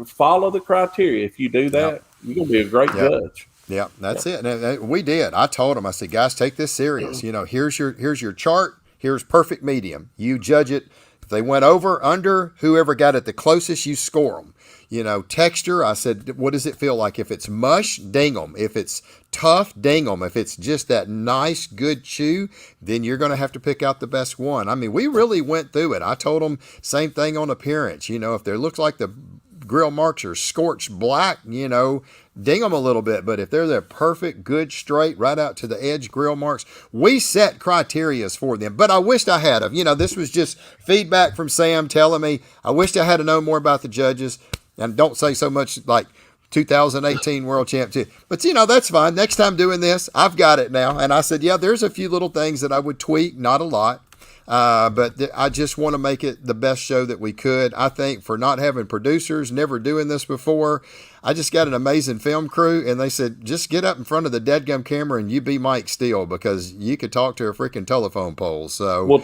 follow the criteria. If you do that, you're gonna be a great judge. Yeah, that's it. And we did. I told them, I said, guys, take this serious. You know, here's your chart. Here's perfect medium. You judge it. If they went over, under, whoever got it the closest, you score them. You know, texture, I said, what does it feel like? If it's mush, ding them. If it's tough, ding them. If it's just that nice, good chew, then you're going to have to pick out the best one. I mean, we really went through it. I told them same thing on appearance. You know, if there looks like the grill marks are scorched black, you know, ding them a little bit. But if they're the perfect, good, straight, right out to the edge grill marks, we set criterias for them. But I wished I had them. You know, this was just feedback from Sam telling me, I wished I had to know more about the judges. And don't say so much like 2018 World Championship. But, you know, that's fine. Next time doing this, I've got it now. And I said, yeah, there's a few little things that I would tweak, not a lot. But I just want to make it the best show that we could. I think for not having producers, never doing this before, I just got an amazing film crew, and they said, just get up in front of the deadgum camera and you be Mike Steele, because you could talk to a freaking telephone pole. So, well,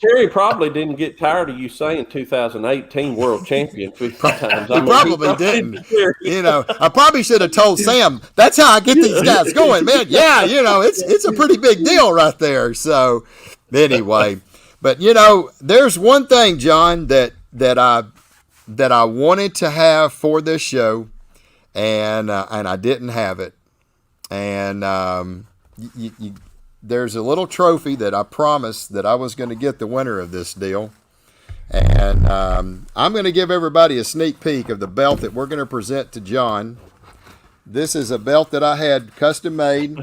Terry probably didn't get tired of you saying 2018 World Champion 50 times. He probably didn't. You know, I probably should have told Sam, that's how I get these guys going, man. Yeah, you know, it's a pretty big deal right there. So anyway, but you know, there's one thing, John, that I wanted to have for this show, and I didn't have it. And there's a little trophy that I promised that I was going to get the winner of this deal. And I'm going to give everybody a sneak peek of the belt that we're going to present to John. This is a belt that I had custom made.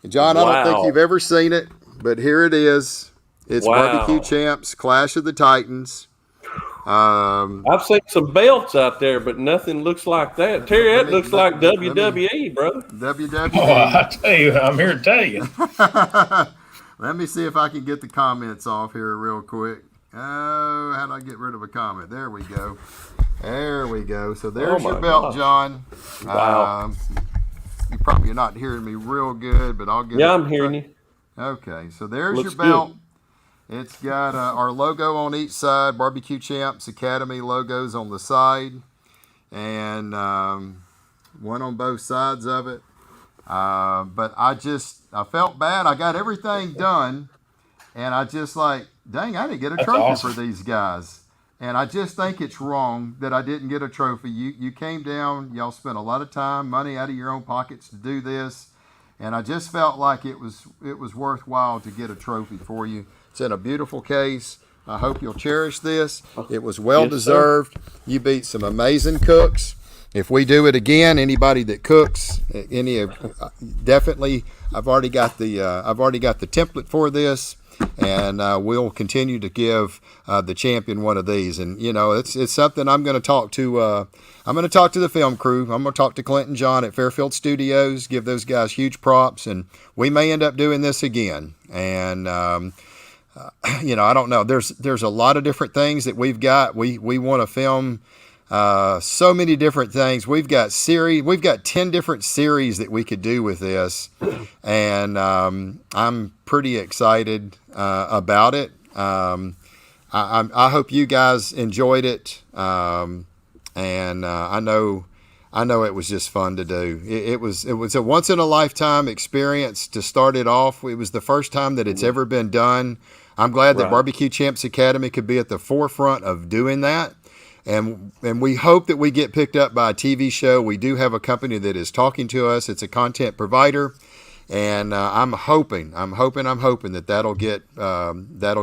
John, I don't think you've ever seen it, but here it is. It's Barbecue Champs, Clash of the Titans. I've seen some belts out there, but nothing looks like that. Terry, that looks like WWE, brother. WWE. Oh, I tell you, I'm here to tell you. Let me see if I can get the comments off here real quick. Oh, how do I get rid of a comment? There we go. There we go. So there's your belt, John. Wow. You're not hearing me real good, but I'll get Yeah, I'm hearing you. Okay, so there's Looks your belt. good. It's got our logo on each side, Barbecue Champs Academy logos on the side, and one on both sides of it. But I felt bad. I got everything done, and I just like, dang, I didn't get a trophy for these guys. And I just think it's wrong that I didn't get a trophy. You came down, y'all spent a lot of time, money out of your own pockets to do this, and I just felt like it was worthwhile to get a trophy for you. It's in a beautiful case. I hope you'll cherish this. It was well deserved. You beat some amazing cooks. If we do it again, anybody that cooks, definitely. I've already got the template for this, and we'll continue to give the champion one of these. And you know, it's something I'm going to talk to. I'm going to talk to the film crew. I'm going to talk to Clint and John at Fairfield Studios. Give those guys huge props, and we may end up doing this again. And you know, I don't know. There's a lot of different things that we've got. We want to film so many different things. We've got 10 different series that we could do with this, and I'm pretty excited about it. I hope you guys enjoyed it, and I know it was just fun to do. It was a once in a lifetime experience to start it off. It was the first time that it's ever been done. I'm glad that Barbecue Champs Academy could be at the forefront of doing that. And we hope that we get picked up by a TV show. We do have a company that is talking to us. It's a content provider, and I'm hoping that that'll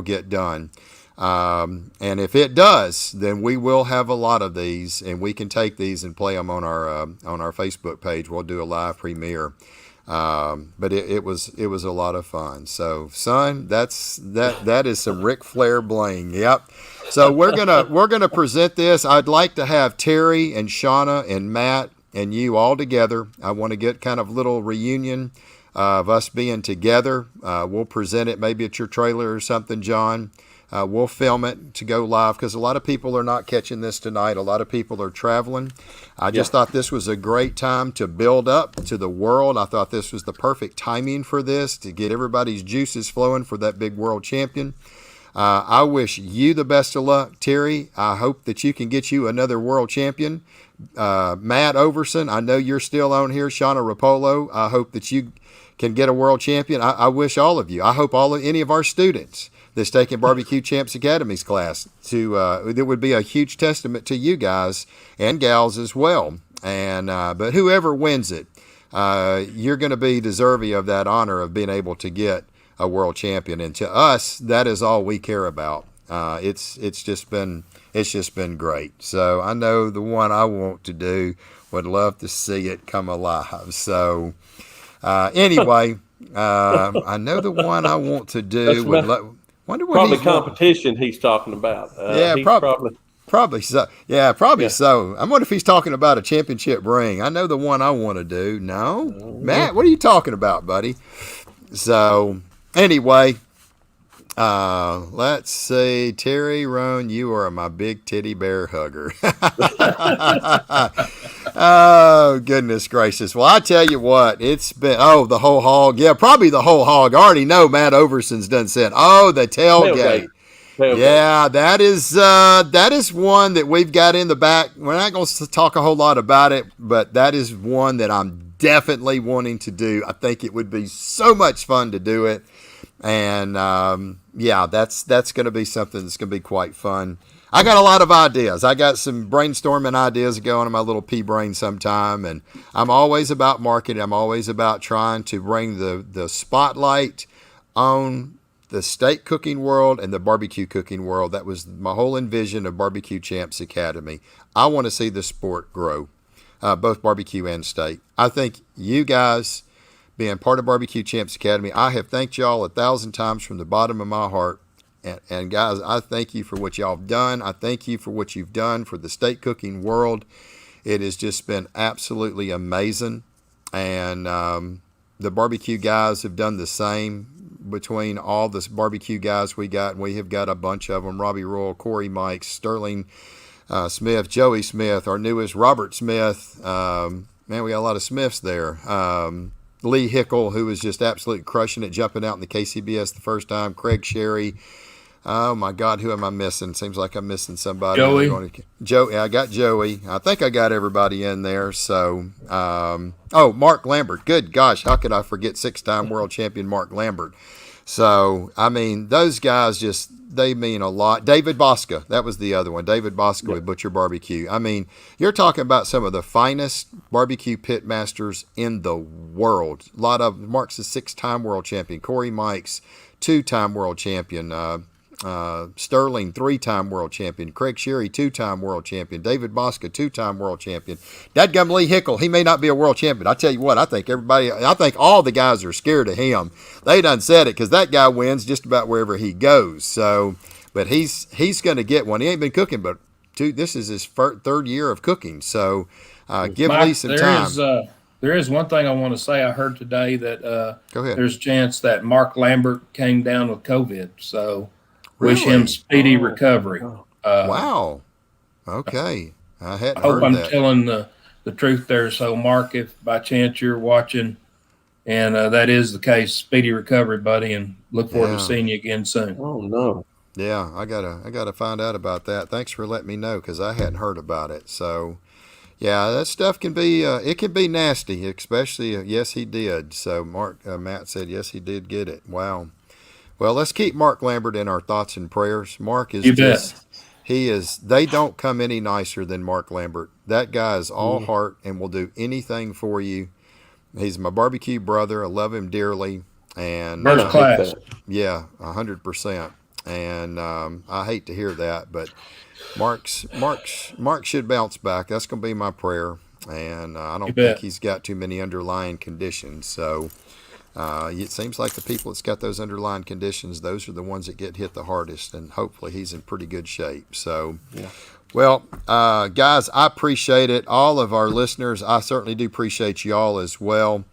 get done. And if it does, then we will have a lot of these, and we can take these and play them on our Facebook page. We'll do a live premiere. But it was a lot of fun. So, son, that is some Ric Flair bling. Yep. So we're gonna present this. I'd like to have Terry and Shauna and Matt and you all together. I want to get kind of little reunion of us being together. We'll present it maybe at your trailer or something, John. We'll film it to go live because a lot of people are not catching this tonight. A lot of people are traveling. I just thought this was a great time to build up to the world. I thought this was the perfect timing for this to get everybody's juices flowing for that big world champion. I wish you the best of luck, Terry. I hope that you can get you another world champion. Matt Overson, I know you're still on here. Shauna Rapolo, I hope that you can get a world champion. I wish all of you. I hope any of our students that's taking Barbecue Champs Academy's class it would be a huge testament to you guys and gals as well. And but whoever wins it, you're going to be deserving of that honor of being able to get a world champion. And to us, that is all we care about. It's just been great. So I know the one I want to do, would love to see it come alive. So anyway, I know the one I want to do. Wonder what probably competition he's talking about. Yeah, probably so. Yeah, probably so. I wonder if he's talking about a championship ring. I know the one I want to do. No, Matt, what are you talking about, buddy? So anyway, let's see. Terry Roan, you are my big titty bear hugger. Oh, goodness gracious. Well, I tell you what, it's been, the whole hog. Yeah, probably the whole hog. I already know Matt Overson's done said, the tailgate. Yeah, that is one that we've got in the back. We're not going to talk a whole lot about it, but that is one that I'm definitely wanting to do. I think it would be so much fun to do it. And that's going to be something that's going to be quite fun. I got a lot of ideas. I got some brainstorming ideas going in my little pea brain sometime. And I'm always about marketing. I'm always about trying to bring the spotlight on the steak cooking world and the barbecue cooking world. That was my whole envision of Barbecue Champs Academy. I want to see the sport grow, both barbecue and steak. I think you guys being part of Barbecue Champs Academy, I have thanked y'all 1,000 times from the bottom of my heart. And guys, I thank you for what y'all have done. I thank you for what you've done for the steak cooking world. It has just been absolutely amazing. And the barbecue guys have done the same between all the barbecue guys we got. And we have got a bunch of them: Robbie Royal, Corey Mikes, Sterling Smith, Joey Smith, our newest Robert Smith. Man, we got a lot of Smiths there. Lee Hickle, who was just absolutely crushing it, jumping out in the KCBS the first time. Craig Sherry. Oh, my God, who am I missing? Seems like I'm missing somebody. Joey. I got Joey. I think I got everybody in there. So, Mark Lambert. Good gosh, how could I forget 6-time world champion Mark Lambert? So, I mean, those guys they mean a lot. David Bosca, that was the other one. David Bosca with Butcher Barbecue. I mean, you're talking about some of the finest barbecue pit masters in the world. A lot of Mark's a 6-time world champion. Corey Mikes, 2-time world champion. Sterling, 3-time world champion. Craig Sherry, 2-time world champion. David Bosca, 2-time world champion. Dadgum Lee Hickle, he may not be a world champion. I tell you what, I think all the guys are scared of him. They done said it because that guy wins just about wherever he goes. So, but he's going to get one. He ain't been cooking, but this is his third year of cooking. So, give Lee some time. There is one thing I want to say. I heard today that Go ahead. There's a chance that Mark Lambert came down with COVID. So, wish him speedy recovery. Wow. Okay. I hadn't I hope heard I'm that. telling the truth there. So, Mark, if by chance you're watching and that is the case, speedy recovery, buddy, and look forward to seeing you again soon. Oh, no. Yeah, I gotta find out about that. Thanks for letting me know because I hadn't heard about it. So, yeah, that stuff can be it can be nasty, especially yes he did. So Matt said yes he did get it. Wow. Well, let's keep Mark Lambert in our thoughts and prayers. Mark is they don't come any nicer than Mark Lambert. That guy is all heart and will do anything for you. He's my barbecue brother. I love him dearly. And First class. Yeah, 100%. And I hate to hear that, but Mark should bounce back. That's going to be my prayer. And I don't think he's got too many underlying conditions. So it seems like the people that's got those underlying conditions, those are the ones that get hit the hardest. And hopefully he's in pretty good shape. So, well, guys, I appreciate it. All of our listeners, I certainly do appreciate y'all as well.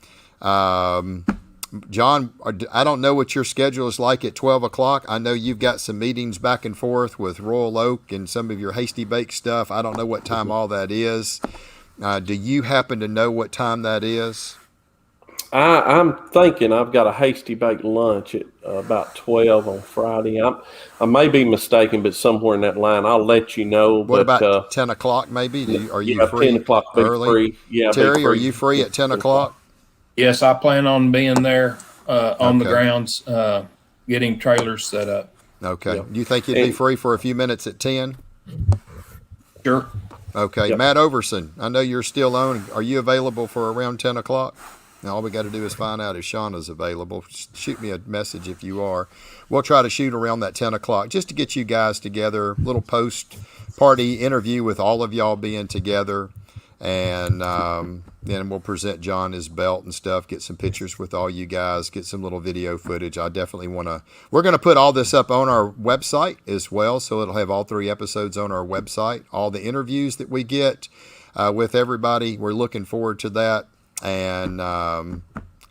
John, I don't know what your schedule is like at 12 o'clock. I know you've got some meetings back and forth with Royal Oak and some of your hasty bake stuff. I don't know what time all that is. Do you happen to know what time that is? I'm thinking I've got a hasty baked lunch at about 12 on Friday. I may be mistaken, but somewhere in that line, I'll let you know. What but, about 10 o'clock maybe? Are you free 10 o'clock early? free. Yeah, Terry, free. are you free at 10 o'clock? Yes, I plan on being there on the Okay. grounds, getting trailers set up. Okay. Yep. Do you think you'd be free for a few minutes at 10? Sure. Okay. Yep. Matt Overson, I know you're still on. Are you available for around 10 o'clock? Now, all we got to do is find out if Shauna's available. Shoot me a message if you are. We'll try to shoot around that 10 o'clock just to get you guys together. Little post-party interview with all of y'all being together. And then we'll present John his belt and stuff, get some pictures with all you guys, get some little video footage. I definitely want to. We're going to put all this up on our website as well, so it'll have all 3 episodes on our website. All the interviews that we get with everybody, we're looking forward to that. And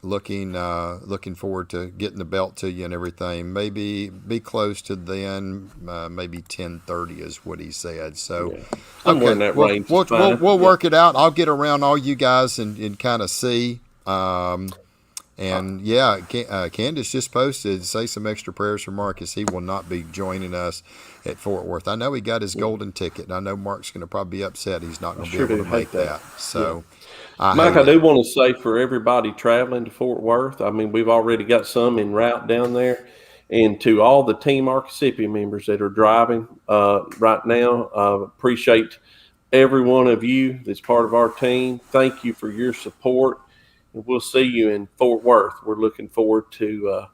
looking forward to getting the belt to you and everything. Maybe be close to then, maybe 10:30 is what he said. So, Somewhere in that range. We'll work it out. I'll get around all you guys and kind of see. And yeah, Candace just posted, say some extra prayers for Marcus. He will not be joining us at Fort Worth. I know he got his golden ticket, and I know Mark's going to probably be upset he's not going to be able to make that. So. Yeah. Mike, I do want to say for everybody traveling to Fort Worth, I mean, we've already got some en route down there. And to all the Team Arcasippi members that are driving right now, appreciate every one of you that's part of our team. Thank you for your support. And we'll see you in Fort Worth. We're looking forward to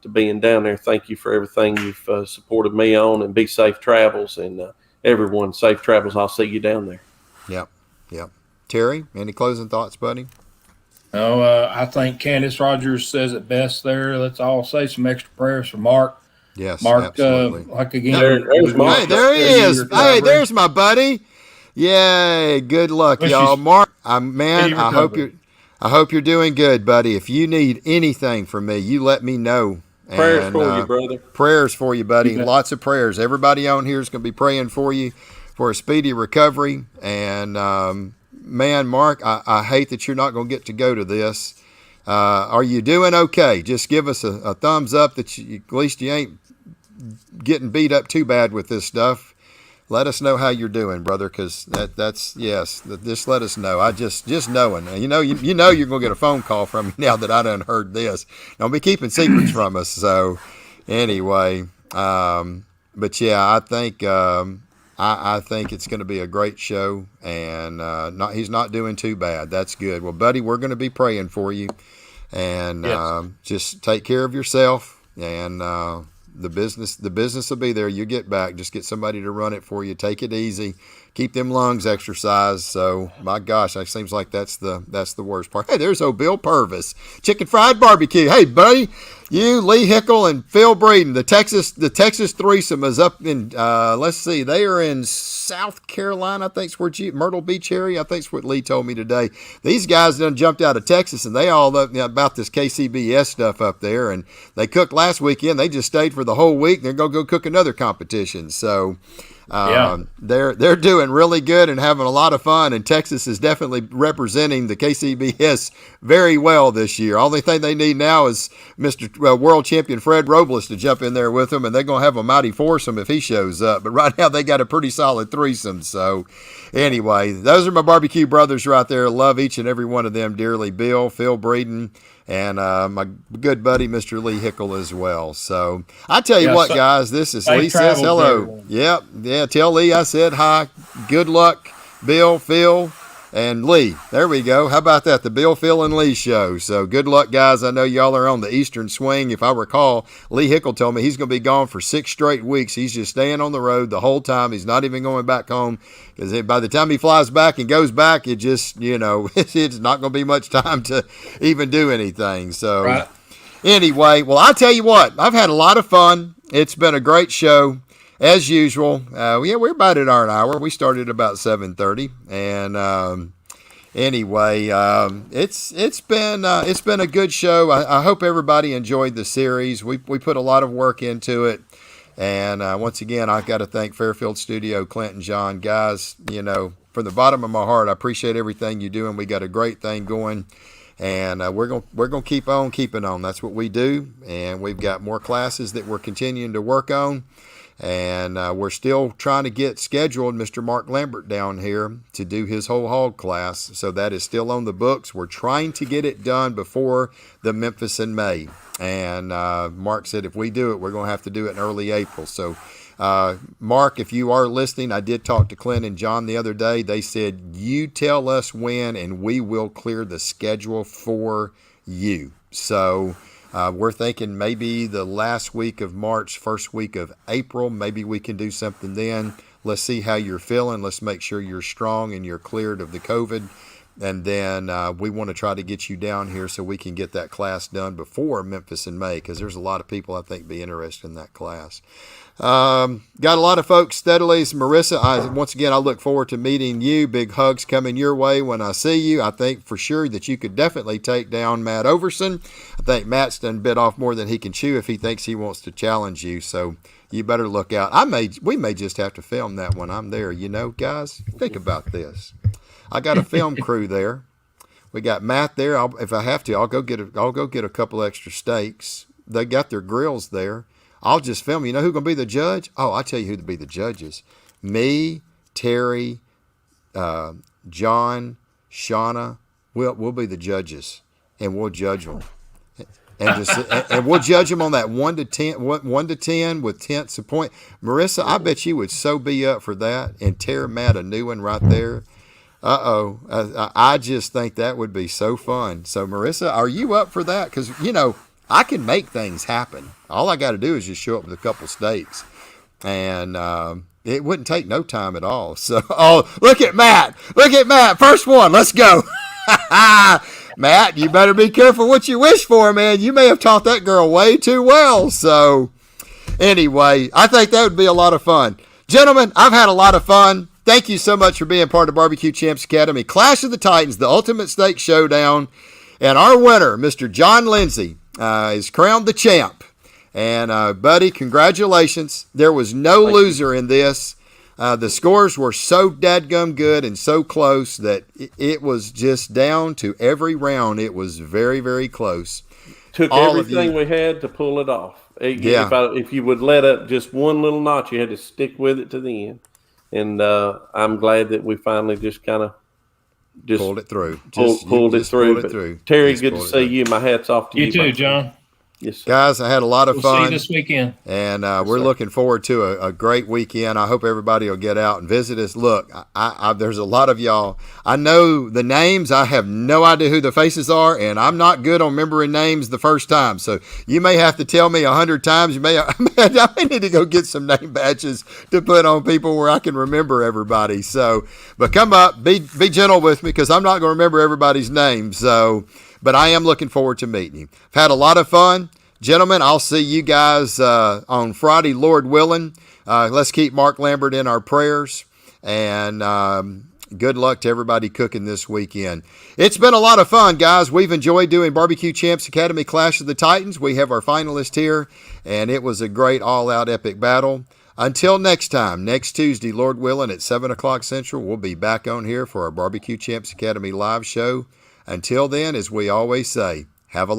being down there. Thank you for everything you've supported me on, and be safe travels. And everyone, safe travels. I'll see you down there. Yep. Terry, any closing thoughts, buddy? No, I think Candace Rogers says it best there. Let's all say some extra prayers for Mark. Yes, Mark, absolutely. like again. There's Mark. Hey, there he is. Hey, there's my buddy. Yay! Good luck, y'all. Mark, I hope you're doing good, buddy. If you need anything from me, you let me know. Prayers for you, brother. Prayers for you, buddy. Lots of prayers. Everybody on here is going to be praying for you for a speedy recovery. And man, Mark, I hate that you're not going to get to go to this. Are you doing okay? Just give us a thumbs up that at least you ain't getting beat up too bad with this stuff. Let us know how you're doing, brother, because that's yes. Just let us know. I just knowing. You know you're gonna get a phone call from me now that I done heard this. Don't be keeping secrets from us. So anyway, but yeah, I think I think it's going to be a great show, and he's not doing too bad. That's good. Well, buddy, we're going to be praying for you, and just take care of yourself, and the business will be there. You get back. Just get somebody to run it for you. Take it easy. Keep them lungs exercised. So, my gosh, it seems like that's the worst part. Hey, there's old Bill Purvis, chicken fried barbecue. Hey, buddy, you, Lee Hickle, and Phil Breeden. The Texas threesome is up in. Let's see, they are in South Carolina. I think it's where Myrtle Beach area. I think it's what Lee told me today. These guys done jumped out of Texas, and they all know about this KCBS stuff up there. And they cooked last weekend. They just stayed for the whole week. They're gonna go cook another competition. So. They're doing really good and having a lot of fun, and Texas is definitely representing the KCBS very well this year. Only thing they need now is Mr. World Champion Fred Robles to jump in there with them, and they're going to have a mighty foursome if he shows up. But right now they got a pretty solid threesome. So anyway, those are my barbecue brothers right there. Love each and every one of them dearly. Bill, Phil Breeden, and my good buddy, Mr. Lee Hickle, as well. So I tell you what, guys, this is Lee says hello. Yep. Yeah. Tell Lee I said hi. Good luck, Bill, Phil, and Lee. There we go. How about that? The Bill, Phil, and Lee show. So good luck, guys. I know y'all are on the Eastern swing. If I recall, Lee Hickle told me he's going to be gone for 6 straight weeks. He's just staying on the road the whole time. He's not even going back home, because by the time he flies back and goes back, it just, it's not going to be much time to even do anything. So anyway, well, I'll tell you what, I've had a lot of fun. It's been a great show. As usual, we're about at our hour. We started about 7:30, and anyway, it's been a good show. I hope everybody enjoyed the series. We put a lot of work into it, and once again, I've got to thank Fairfield Studio, Clint and John, guys. From the bottom of my heart, I appreciate everything you're doing. We got a great thing going, and we're gonna keep on keeping on. That's what we do, and we've got more classes that we're continuing to work on. And we're still trying to get scheduled Mr. Mark Lambert down here to do his whole hog class. So that is still on the books. We're trying to get it done before the Memphis in May. And Mark said if we do it, we're going to have to do it in early April. So, Mark, if you are listening, I did talk to Clint and John the other day. They said, you tell us when and we will clear the schedule for you. So we're thinking maybe the last week of March, first week of April. Maybe we can do something then. Let's see how you're feeling. Let's make sure you're strong and you're cleared of the COVID. And then we want to try to get you down here so we can get that class done before Memphis in May, because there's a lot of people I think be interested in that class. Got a lot of folks steadily. Marissa, once again, I look forward to meeting you. Big hugs coming your way when I see you. I think for sure that you could definitely take down Matt Overson. I think Matt's done bit off more than he can chew if he thinks he wants to challenge you. So you better look out. We may just have to film that when I'm there. Guys, think about this. I got a film crew there. We got Matt there. If I have to, I'll go get a couple extra steaks. They got their grills there. I'll just film. You know who's going to be the judge? Oh, I'll tell you who to be the judges. Me, Terry, John, Shauna. We'll be the judges, and we'll judge them. And we'll judge them on that 1 to 10 with tenths of point. Marissa, I bet you would so be up for that and tear Matt a new one right there. I just think that would be so fun. So, Marissa, are you up for that? Because, I can make things happen. All I got to do is just show up with a couple steaks. And it wouldn't take no time at all. So, look at Matt. Look at Matt. First one. Let's go. Matt, you better be careful what you wish for, man. You may have taught that girl way too well. So, anyway, I think that would be a lot of fun. Gentlemen, I've had a lot of fun. Thank you so much for being part of Barbecue Champs Academy. Clash of the Titans, the ultimate steak showdown. And our winner, Mr. John Lindsay, is crowned the champ. And, buddy, congratulations. There was no loser in this. The scores were so dadgum good and so close that it was just down to every round. It was very, very close. Took everything we had to pull it off. If you would let up just one little notch, you had to stick with it to the end. And I'm glad that we finally just kind of pulled it through. Pulled it through. Terry, good to see you. My hat's off to you. You too, John. Yes, sir. Guys, I had a lot of fun. See you this weekend. And we're looking forward to a great weekend. I hope everybody will get out and visit us. Look, there's a lot of y'all. I know the names. I have no idea who the faces are, and I'm not good on remembering names the first time. So you may have to tell me 100 times. I may need to go get some name badges to put on people where I can remember everybody. So, but come up, be gentle with me, because I'm not going to remember everybody's name. So, but I am looking forward to meeting you. I've had a lot of fun. Gentlemen, I'll see you guys on Friday, Lord willing. Let's keep Mark Lambert in our prayers. And good luck to everybody cooking this weekend. It's been a lot of fun, guys. We've enjoyed doing Barbecue Champs Academy Clash of the Titans. We have our finalist here, and it was a great all-out epic battle. Until next time, next Tuesday, Lord willing, at 7 o'clock Central, we'll be back on here for our Barbecue Champs Academy live show. Until then, as we always say, have a